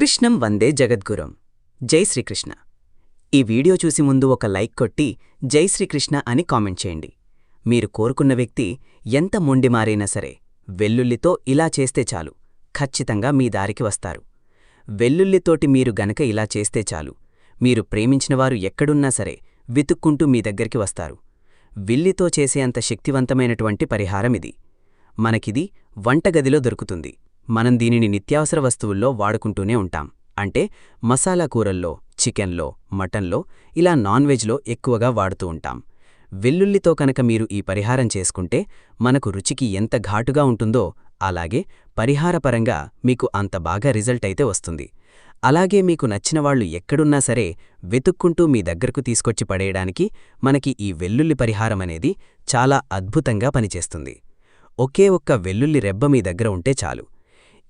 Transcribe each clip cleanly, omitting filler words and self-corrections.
కృష్ణం వందే జగద్గురం. జై శ్రీకృష్ణ. ఈ వీడియో చూసి ముందు ఒక లైక్ కొట్టి జై శ్రీకృష్ణ అని కామెంట్ చేయండి. మీరు కోరుకున్న వ్యక్తి ఎంత మొండిమారైనా సరే వెల్లుల్లితో ఇలా చేస్తే చాలు, ఖచ్చితంగా మీ దారికి వస్తారు. వెల్లుల్లితోటి మీరు గనక ఇలా చేస్తే చాలు, మీరు ప్రేమించినవారు ఎక్కడున్నా సరే వెతుక్కుంటూ మీ దగ్గరికి వస్తారు. విల్లితో చేసే అంత శక్తివంతమైనటువంటి పరిహారమిది. మనకిది వంటగదిలో దొరుకుతుంది. మనం దీనిని నిత్యావసర వస్తువుల్లో వాడుకుంటూనే ఉంటాం. అంటే మసాలా కూరల్లో, చికెన్లో, మటన్లో, ఇలా నాన్ వెజ్లో ఎక్కువగా వాడుతూ ఉంటాం. వెల్లుల్లితో కనుక మీరు ఈ పరిహారం చేసుకుంటే మనకు రుచికి ఎంత ఘాటుగా ఉంటుందో అలాగే పరిహారపరంగా మీకు అంత బాగా రిజల్ట్ అయితే వస్తుంది. అలాగే మీకు నచ్చినవాళ్లు ఎక్కడున్నా సరే వెతుక్కుంటూ మీ దగ్గరకు తీసుకొచ్చి పడేయడానికి మనకి ఈ వెల్లుల్లి పరిహారమనేది చాలా అద్భుతంగా పనిచేస్తుంది. ఒకే ఒక్క వెల్లుల్లి రెబ్బ మీ దగ్గర ఉంటే చాలు.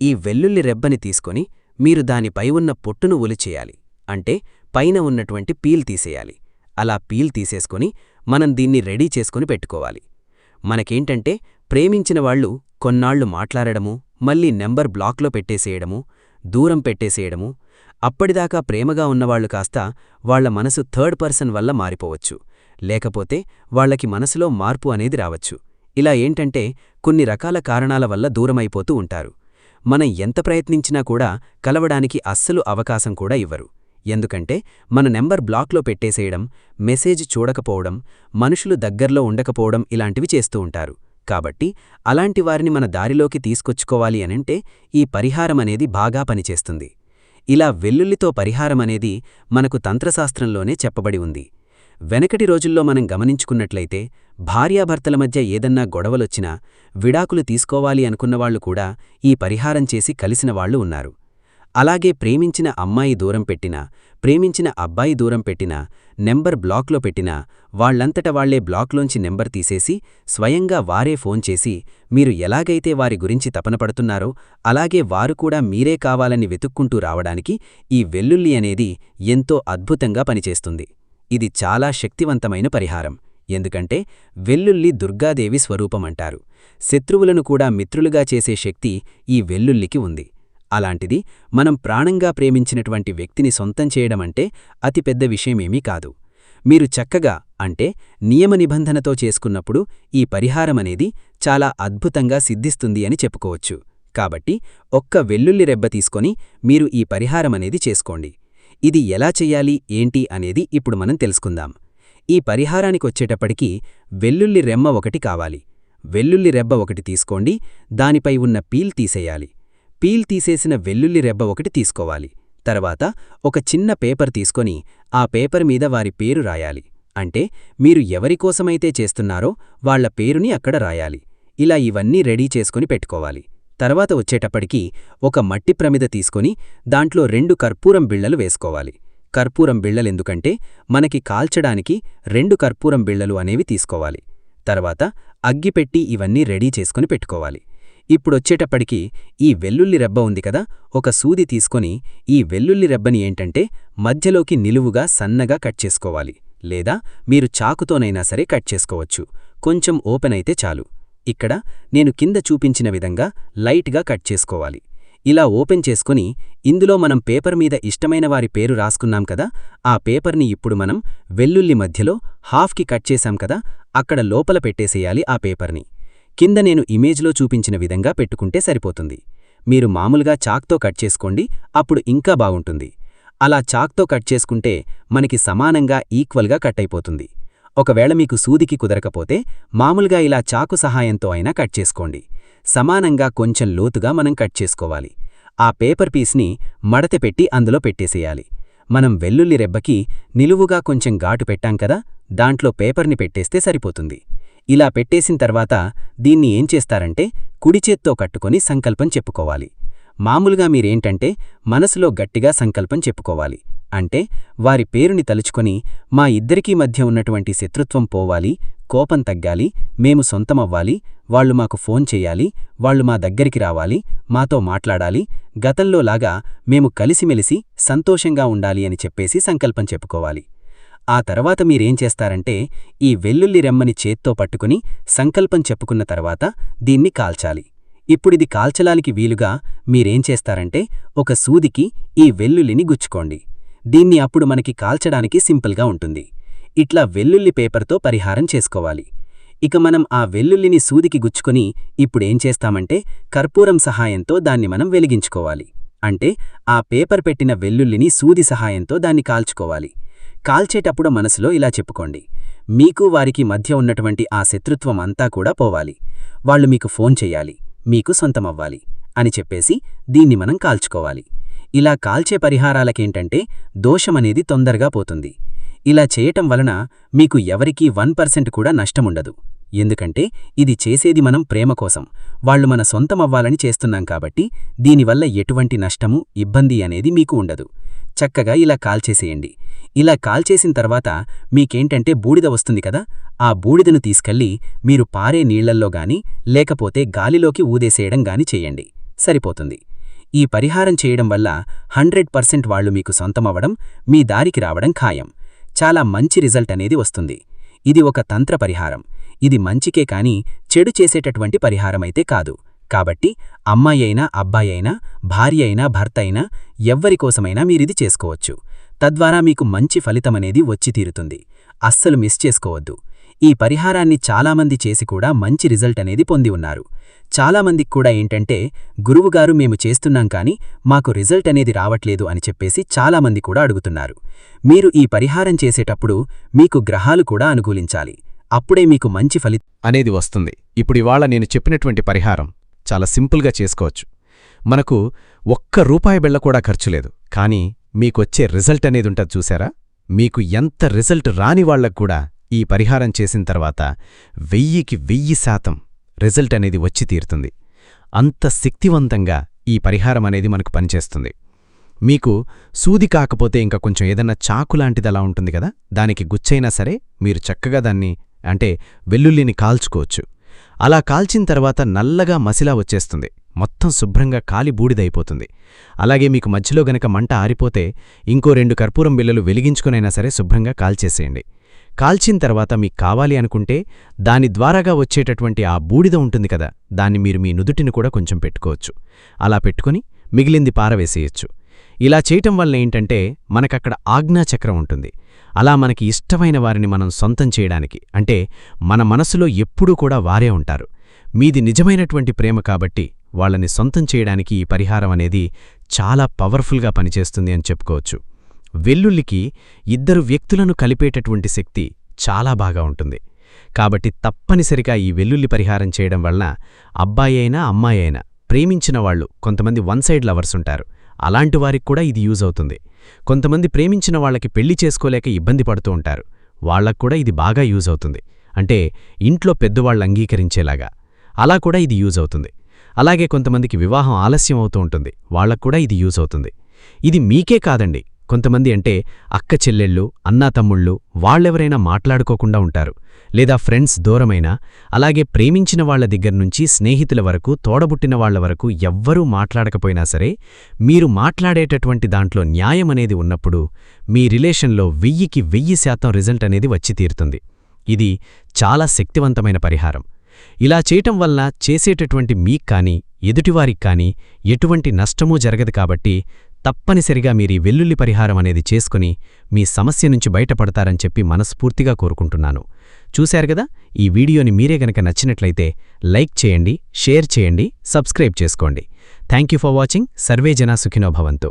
ఈ వెల్లుల్లి రెబ్బని తీసుకొని మీరు దానిపై ఉన్న పొట్టును ఒలిచేయాలి. అంటే పైన ఉన్నటువంటి పీల్ తీసేయాలి. అలా పీల్ తీసేసుకొని మనం దీన్ని రెడీ చేసుకుని పెట్టుకోవాలి. మనకేంటంటే ప్రేమించిన వాళ్ళు కొన్నాళ్లు మాట్లాడడము, మళ్ళీ నెంబర్ బ్లాక్లో పెట్టేసేయడము, దూరం పెట్టేసేయడము, అప్పటిదాకా ప్రేమగా ఉన్నవాళ్లు కాస్త వాళ్ల మనసు థర్డ్ పర్సన్ వల్ల మారిపోవచ్చు. లేకపోతే వాళ్లకి మనసులో మార్పు అనేది రావచ్చు. ఇలా ఏంటంటే కొన్ని రకాల కారణాల వల్ల దూరమైపోతూ ఉంటారు. మనం ఎంత ప్రయత్నించినా కూడా కలవడానికి అస్సలు అవకాశం కూడా ఇవ్వరు. ఎందుకంటే మన నెంబర్ బ్లాక్లో పెట్టేసేయడం, మెసేజ్ చూడకపోవడం, మనుషులు దగ్గర్లో ఉండకపోవడం ఇలాంటివి చేస్తూ ఉంటారు. కాబట్టి అలాంటి వారిని మన దారిలోకి తీసుకొచ్చుకోవాలి అనంటే ఈ పరిహారమనేది బాగా పనిచేస్తుంది. ఇలా వెల్లుల్లితో పరిహారమనేది మనకు తంత్రశాస్త్రంలోనే చెప్పబడి ఉంది. వెనకటి రోజుల్లో మనం గమనించుకున్నట్లయితే భార్యాభర్తల మధ్య ఏదన్నా గొడవలొచ్చినా విడాకులు తీసుకోవాలి అనుకున్నవాళ్లు కూడా ఈ పరిహారం చేసి కలిసినవాళ్లు ఉన్నారు. అలాగే ప్రేమించిన అమ్మాయి దూరం పెట్టినా, ప్రేమించిన అబ్బాయి దూరం పెట్టినా, నెంబర్ బ్లాక్లో పెట్టినా వాళ్లంతట వాళ్లే బ్లాక్లోంచి నెంబర్ తీసేసి స్వయంగా వారే ఫోన్ చేసి మీరు ఎలాగైతే వారి గురించి తపనపడుతున్నారో అలాగే వారు కూడా మీరే కావాలని వెతుక్కుంటూ రావడానికి ఈ వెల్లుల్లి అనేది ఎంతో అద్భుతంగా పనిచేస్తుంది. ఇది చాలా శక్తివంతమైన పరిహారం. ఎందుకంటే వెల్లుల్లి దుర్గాదేవి స్వరూపమంటారు. శత్రువులను కూడా మిత్రులుగా చేసే శక్తి ఈ వెల్లుల్లికి ఉంది. అలాంటిది మనం ప్రాణంగా ప్రేమించినటువంటి వ్యక్తిని సొంతం చేయడమంటే అతిపెద్ద విషయమేమీ కాదు. మీరు చక్కగా అంటే నియమనిబంధనతో చేసుకున్నప్పుడు ఈ పరిహారమనేది చాలా అద్భుతంగా సిద్ధిస్తుంది అని చెప్పుకోవచ్చు. కాబట్టి ఒక్క వెల్లుల్లి రెబ్బ తీసుకొని మీరు ఈ పరిహారమనేది చేసుకోండి. ఇది ఎలా చెయ్యాలి ఏంటి అనేది ఇప్పుడు మనం తెలుసుకుందాం. ఈ పరిహారానికొచ్చేటప్పటికి వెల్లుల్లి రెమ్మ ఒకటి కావాలి. వెల్లుల్లి రెబ్బ ఒకటి తీసుకోండి. దానిపై ఉన్న పీల్ తీసేయాలి. పీల్ తీసేసిన వెల్లుల్లి రెబ్బ ఒకటి తీసుకోవాలి. తర్వాత ఒక చిన్న పేపర్ తీసుకొని ఆ పేపర్ మీద వారి పేరు రాయాలి. అంటే మీరు ఎవరికోసమైతే చేస్తున్నారో వాళ్ల పేరుని అక్కడ రాయాలి. ఇలా ఇవన్నీ రెడీ చేసుకుని పెట్టుకోవాలి. తర్వాత వచ్చేటప్పటికి ఒక మట్టి ప్రమిద తీసుకొని దాంట్లో 2 కర్పూరం బిళ్లలు వేసుకోవాలి. కర్పూరం బిళ్లలెందుకంటే మనకి కాల్చడానికి 2 కర్పూరం బిళ్లలు అనేవి తీసుకోవాలి. తర్వాత అగ్గిపెట్టి ఇవన్నీ రెడీ చేసుకుని పెట్టుకోవాలి. ఇప్పుడొచ్చేటప్పటికి ఈ వెల్లుల్లి రెబ్బ ఉంది కదా, ఒక సూది తీసుకొని ఈ వెల్లుల్లి రెబ్బని ఏంటంటే మధ్యలోకి నిలువుగా సన్నగా కట్ చేసుకోవాలి. లేదా మీరు చాకుతోనైనా సరే కట్ చేసుకోవచ్చు. కొంచెం ఓపెన్ అయితే చాలు. ఇక్కడ నేను కింద చూపించిన విధంగా లైట్గా కట్ చేసుకోవాలి. ఇలా ఓపెన్ చేసుకుని ఇందులో మనం పేపర్ మీద ఇష్టమైన వారి పేరు రాసుకున్నాం కదా, ఆ పేపర్ని ఇప్పుడు మనం వెల్లుల్లి మధ్యలో హాఫ్కి కట్ చేశాం కదా, అక్కడ లోపల పెట్టేసేయాలి ఆ పేపర్ని. కింద నేను ఇమేజ్లో చూపించిన విధంగా పెట్టుకుంటే సరిపోతుంది. మీరు మామూలుగా చాక్తో కట్ చేసుకోండి, అప్పుడు ఇంకా బాగుంటుంది. అలా చాక్తో కట్ చేసుకుంటే మనకి సమానంగా ఈక్వల్గా కట్ అయిపోతుంది. ఒకవేళ మీకు సూదికి కుదరకపోతే మామూలుగా ఇలా చాకు సహాయంతో అయినా కట్ చేసుకోండి. సమానంగా కొంచెం లోతుగా మనం కట్ చేసుకోవాలి. ఆ పేపర్ పీస్ని మడత పెట్టి అందులో పెట్టేసేయాలి. మనం వెల్లుల్లి రెబ్బకి నిలువుగా కొంచెం ఘాటు పెట్టాం కదా, దాంట్లో పేపర్ని పెట్టేస్తే సరిపోతుంది. ఇలా పెట్టేసిన తర్వాత దీన్ని ఏం చేస్తారంటే కుడిచేత్తో కట్టుకొని సంకల్పం చెప్పుకోవాలి. మామూలుగా మీరేంటంటే మనసులో గట్టిగా సంకల్పం చెప్పుకోవాలి. అంటే వారి పేరుని తలుచుకొని మా ఇద్దరికీ మధ్య ఉన్నటువంటి శత్రుత్వం పోవాలి, కోపం తగ్గాలి, మేము సొంతమవ్వాలి, వాళ్లు మాకు ఫోన్ చెయ్యాలి, వాళ్లు మా దగ్గరికి రావాలి, మాతో మాట్లాడాలి, గతంలోలాగా మేము కలిసిమెలిసి సంతోషంగా ఉండాలి అని చెప్పేసి సంకల్పం చెప్పుకోవాలి. ఆ తర్వాత మీరేం చేస్తారంటే ఈ వెల్లుల్లి రెమ్మని చేత్తో పట్టుకుని సంకల్పం చెప్పుకున్న తర్వాత దీన్ని కాల్చాలి. ఇప్పుడిది కాల్చలానికి వీలుగా మీరేం చేస్తారంటే ఒక సూదికి ఈ వెల్లుల్లిని గుచ్చుకోండి. దీన్ని అప్పుడు మనకి కాల్చడానికి సింపుల్గా ఉంటుంది. ఇట్లా వెల్లుల్లి పేపర్తో పరిహారం చేసుకోవాలి. ఇక మనం ఆ వెల్లుల్లిని సూదికి గుచ్చుకొని ఇప్పుడేం చేస్తామంటే కర్పూరం సహాయంతో దాన్ని మనం వెలిగించుకోవాలి. అంటే ఆ పేపర్ పెట్టిన వెల్లుల్లిని సూది సహాయంతో దాన్ని కాల్చుకోవాలి. కాల్చేటప్పుడు మనసులో ఇలా చెప్పుకోండి, మీకు వారికి మధ్య ఉన్నటువంటి ఆ శత్రుత్వం అంతా కూడా పోవాలి, వాళ్ళు మీకు ఫోన్ చెయ్యాలి, మీకు సొంతమవ్వాలి అని చెప్పేసి దీన్ని మనం కాల్చుకోవాలి. ఇలా కాల్చే పరిహారాలకేంటంటే దోషమనేది తొందరగా పోతుంది. ఇలా చేయటం వలన మీకు ఎవరికీ 1% కూడా నష్టముండదు. ఎందుకంటే ఇది చేసేది మనం ప్రేమ కోసం, వాళ్లు మన సొంతమవ్వాలని చేస్తున్నాం కాబట్టి దీనివల్ల ఎటువంటి నష్టము, ఇబ్బంది అనేది మీకు ఉండదు. చక్కగా ఇలా కాల్చేసేయండి. ఇలా కాల్చేసిన తర్వాత మీకేంటంటే బూడిద వస్తుంది కదా, ఆ బూడిదను తీసుకెళ్లి మీరు పారే నీళ్లల్లో గాని లేకపోతే గాలిలోకి ఊదేసేయడం గాని చేయండి, సరిపోతుంది. ఈ పరిహారం చేయడం వల్ల 100% వాళ్లు మీకు సొంతమవ్వడం, మీ దారికి రావడం ఖాయం. చాలా మంచి రిజల్ట్ అనేది వస్తుంది. ఇది ఒక తంత్ర పరిహారం. ఇది మంచికే కాని చెడు చేసేటటువంటి పరిహారమైతే కాదు. కాబట్టి అమ్మాయి అయినా అబ్బాయి అయినా భార్య అయినా భర్త అయినా ఎవ్వరికోసమైనా మీరిది చేసుకోవచ్చు. తద్వారా మీకు మంచి ఫలితమనేది వచ్చి తీరుతుంది. అస్సలు మిస్ చేసుకోవద్దు. ఈ పరిహారాన్ని చాలామంది చేసి కూడా మంచి రిజల్ట్ అనేది పొంది ఉన్నారు. చాలామందికి కూడా ఏంటంటే గురువుగారు మేము చేస్తున్నాం కానీ మాకు రిజల్ట్ అనేది రావట్లేదు అని చెప్పేసి చాలామంది కూడా అడుగుతున్నారు. మీరు ఈ పరిహారం చేసేటప్పుడు మీకు గ్రహాలు కూడా అనుకూలించాలి. అప్పుడే మీకు మంచి ఫలితం అనేది వస్తుంది. ఇప్పుడివాళ నేను చెప్పినటువంటి పరిహారం చాలా సింపుల్గా చేసుకోవచ్చు. మనకు ₹1 బిళ్ళ కూడా ఖర్చులేదు. కానీ మీకొచ్చే రిజల్ట్ అనేది ఉంటుంది చూసారా? మీకు ఎంత రిజల్ట్ రాని వాళ్లక్కూడా ఈ పరిహారం చేసిన తర్వాత 1000కి 1000% రిజల్ట్ అనేది వచ్చి తీరుతుంది. అంత శక్తివంతంగా ఈ పరిహారం అనేది మనకు పనిచేస్తుంది. మీకు సూది కాకపోతే ఇంకా కొంచెం ఏదన్నా చాకులాంటిదలా ఉంటుంది కదా, దానికి గుచ్చైనా సరే మీరు చక్కగా దాన్ని అంటే వెల్లుల్లిని కాల్చుకోవచ్చు. అలా కాల్చిన తర్వాత నల్లగా మసిలా వచ్చేస్తుంది. మొత్తం శుభ్రంగా కాలి బూడిదైపోతుంది. అలాగే మీకు మధ్యలో గనక మంట ఆరిపోతే ఇంకో 2 కర్పూరం బిళ్ళలు వెలిగించుకునైనా సరే శుభ్రంగా కాల్చేసేయండి. కాల్చిన తర్వాత మీకు కావాలి అనుకుంటే దాని ద్వారాగా వచ్చేటటువంటి ఆ బూడిద ఉంటుంది కదా, దాన్ని మీరు మీ నుదుటిని కూడా కొంచెం పెట్టుకోవచ్చు. అలా పెట్టుకుని మిగిలింది పారవేసేయచ్చు. ఇలా చేయటం వల్ల ఏంటంటే మనకక్కడ ఆజ్ఞాచక్రం ఉంటుంది. అలా మనకి ఇష్టమైన వారిని మనం సొంతం చేయడానికి, అంటే మన మనసులో ఎప్పుడూ కూడా వారే ఉంటారు. మీది నిజమైనటువంటి ప్రేమ కాబట్టి వాళ్ళని సొంతం చేయడానికి ఈ పరిహారం అనేది చాలా పవర్ఫుల్గా పనిచేస్తుంది అని చెప్పుకోవచ్చు. వెల్లుల్లికి 2 వ్యక్తులను కలిపేటటువంటి శక్తి చాలా బాగా ఉంటుంది. కాబట్టి తప్పనిసరిగా ఈ వెల్లుల్లి పరిహారం చేయడం వలన అబ్బాయి అయినా అమ్మాయి అయినా ప్రేమించిన వాళ్ళు, కొంతమంది వన్ సైడ్ లవర్స్ ఉంటారు, అలాంటి వారికి కూడా ఇది యూజ్ అవుతుంది. కొంతమంది ప్రేమించిన వాళ్ళకి పెళ్లి చేసుకోలేక ఇబ్బంది పడుతూ ఉంటారు, వాళ్లక్కూడా ఇది బాగా యూజ్ అవుతుంది. అంటే ఇంట్లో పెద్దవాళ్ళు అంగీకరించేలాగా అలా కూడా ఇది యూజ్ అవుతుంది. అలాగే కొంతమందికి వివాహం ఆలస్యం అవుతూ ఉంటుంది, వాళ్లక్కూడా ఇది యూజ్ అవుతుంది. ఇది మీకే కాదండి, కొంతమంది అంటే అక్క చెల్లెళ్ళు, అన్నా తమ్ముళ్ళు వాళ్ళెవరైనా మాట్లాడుకోకుండా ఉంటారు, లేదా ఫ్రెండ్స్ దూరమైనా, అలాగే ప్రేమించిన వాళ్ల దగ్గర్నుంచి స్నేహితుల వరకు, తోడబుట్టిన వాళ్ల వరకు ఎవ్వరూ మాట్లాడకపోయినా సరే మీరు మాట్లాడేటటువంటి దాంట్లో న్యాయమనేది ఉన్నప్పుడు మీ రిలేషన్లో 1000కి 1000% రిజల్ట్ అనేది వచ్చి తీరుతుంది. ఇది చాలా శక్తివంతమైన పరిహారం. ఇలా చేయటం వల్ల చేసేటటువంటి మీక్కానీ ఎదుటివారిక్కానీ ఎటువంటి నష్టమూ జరగదు. కాబట్టి తప్పనిసరిగా మీరీ వెల్లుల్లి పరిహారం అనేది చేసుకుని మీ సమస్య నుంచి బయటపడతారని చెప్పి మనస్ఫూర్తిగా కోరుకుంటున్నాను. చూశారు కదా, ఈ వీడియోని మీరే గనక నచ్చినట్లయితే లైక్ చేయండి, షేర్ చేయండి, సబ్స్క్రైబ్ చేసుకోండి. Thank you for watching. సర్వే జనా సుఖినో భవంతు.